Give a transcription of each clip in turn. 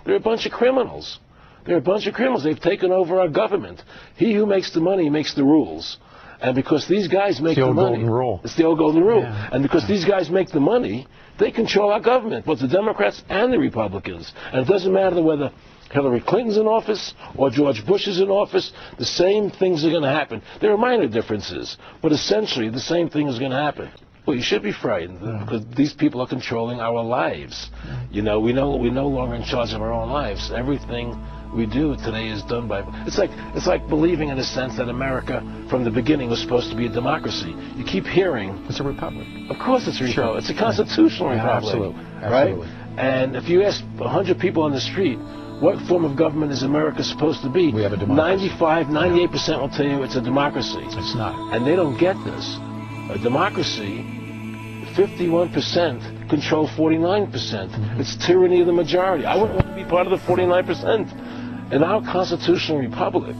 They're a bunch of criminals. They're a bunch of criminals. They've taken over our government. He who makes the money makes the rules. And because these guys make the money... Golden rule. It's the old golden rule. Yeah. And because these guys make the money, they control our government, both the Democrats and the Republicans. And it doesn't matter whether Hillary Clinton's in office or George Bush is in office, the same things are going to happen. There are minor differences, but essentially the same thing is going to happen. Well, you should be frightened because these people are controlling our lives. You know, we're no longer in charge of our own lives. Everything we do today is done by... It's like believing in a sense that America from the beginning was supposed to be a democracy. You keep hearing... It's a republic. Of course it's a republic. Sure. It's a constitutional republic. Absolutely. Right? And if you ask 100 people on the street, what form of government is America supposed to be? We have a democracy. 98% will tell you it's a democracy. It's not. And they don't get this. A democracy, 51% control 49%. It's tyranny of the majority. I wouldn't want to be part of the 49%. In our constitutional republic,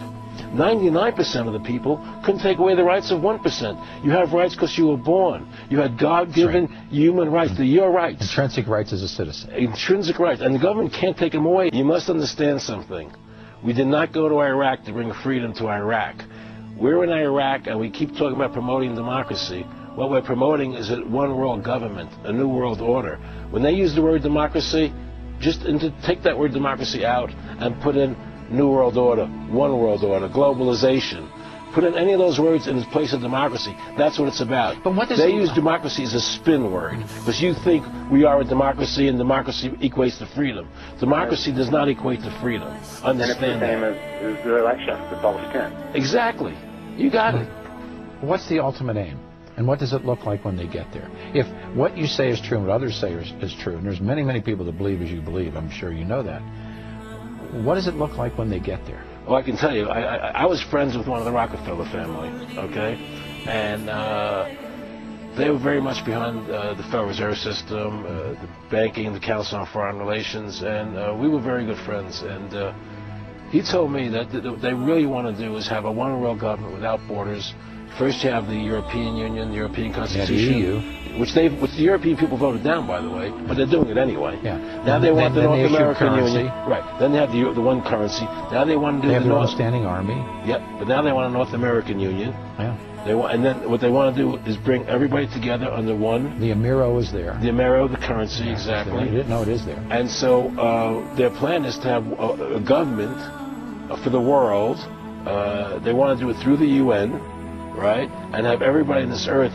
99% of the people couldn't take away the rights of 1%. You have rights because you were born. You had God-given human rights. They're your rights. Intrinsic rights as a citizen. Intrinsic rights. And the government can't take them away. You must understand something. We did not go to Iraq to bring freedom to Iraq. We're in Iraq, and we keep talking about promoting democracy. What we're promoting is a one-world government, a new world order. When they use the word democracy, just take that word democracy out and put in New World Order, One World Order, globalization. Put in any of those words in place of democracy. That's what it's about. But what does they use democracy as a spin word because you think we are a democracy and democracy equates to freedom. Democracy does not equate to freedom. Understand that. And it's the same as the election, the Palestine. Exactly. You got it. What's the ultimate aim? And what does it look like when they get there? If what you say is true and what others say is true, and there's many, many people that believe as you believe, I'm sure you know that, what does it look like when they get there? Well, I can tell you, I was friends with one of the Rockefeller family, okay? And they were very much behind the Federal Reserve System, the banking, the Council on Foreign Relations, and we were very good friends. And he told me that what they really want to do is have a one-world government without borders. First you have the European Union, the European Constitution, EU. which the European people voted down, by the way, but they're doing it anyway. Yeah. Now they want the North American Union. Currency. Right. Then they have the one currency. Now they want to do They have the their own North. standing army. Yep. But now they want a North American Union. Yeah. They want, and then what they want to do is bring everybody together under one. The Amero is there. The Amero, the currency, Yeah, exactly. I didn't know it is there. And so their plan is to have a government for the world. They want to do it through the UN, right? And have everybody on this earth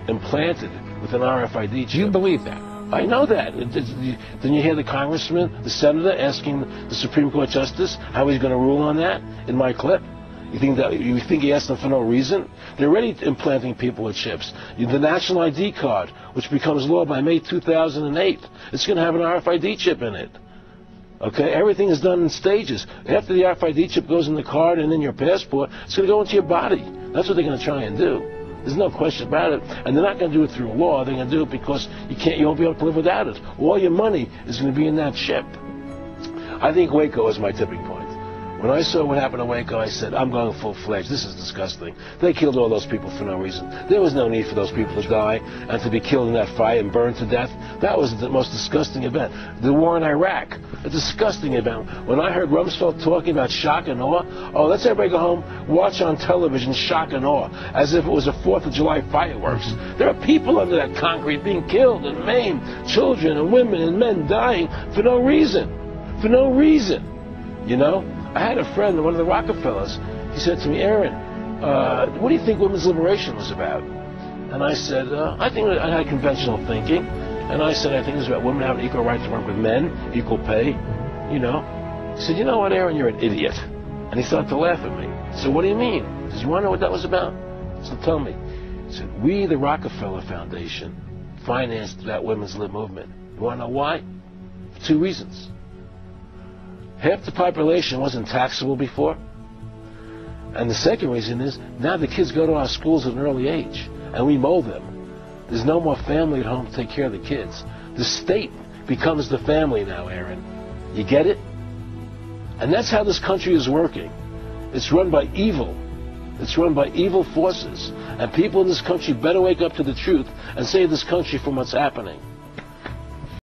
implanted with an RFID chip. You believe that? I know that. Didn't you hear the congressman, the senator, asking the Supreme Court justice how he's going to rule on that in my clip? You think he asked them for no reason? They're already implanting people with chips. The national ID card, which becomes law by May 2008, it's going to have an RFID chip in it. Okay, everything is done in stages. After the RFID chip goes in the card and in your passport, it's going to go into your body. That's what they're going to try and do. There's no question about it. And they're not going to do it through law. They're going to do it because you won't be able to live without it. All your money is going to be in that chip. I think Waco is my tipping point. When I saw what happened to Waco, I said, I'm going full-fledged. This is disgusting. They killed all those people for no reason. There was no need for those people to die and to be killed in that fire and burned to death. That was the most disgusting event. The war in Iraq, a disgusting event. When I heard Rumsfeld talking about shock and awe, oh, let's everybody go home, watch on television shock and awe, as if it was a 4th of July fireworks. There are people under that concrete being killed and maimed, children and women and men dying for no reason. For no reason, you know? I had a friend, one of the Rockefellers. He said to me, Aaron, what do you think women's liberation was about? And I said, I think I had conventional thinking. And I said, I think it was about women having equal right to work with men, equal pay, you know. He said, you know what, Aaron, you're an idiot. And he started to laugh at me. I said, what do you mean? He said, you want to know what that was about? So tell me. He said, we, the Rockefeller Foundation, financed that women's lib movement. You want to know why? For 2 reasons. Half the population wasn't taxable before. And the second reason is, now the kids go to our schools at an early age, and we mold them. There's no more family at home to take care of the kids. The state becomes the family now, Aaron. You get it? And that's how this country is working. It's run by evil. It's run by evil forces. And people in this country better wake up to the truth and save this country from what's happening.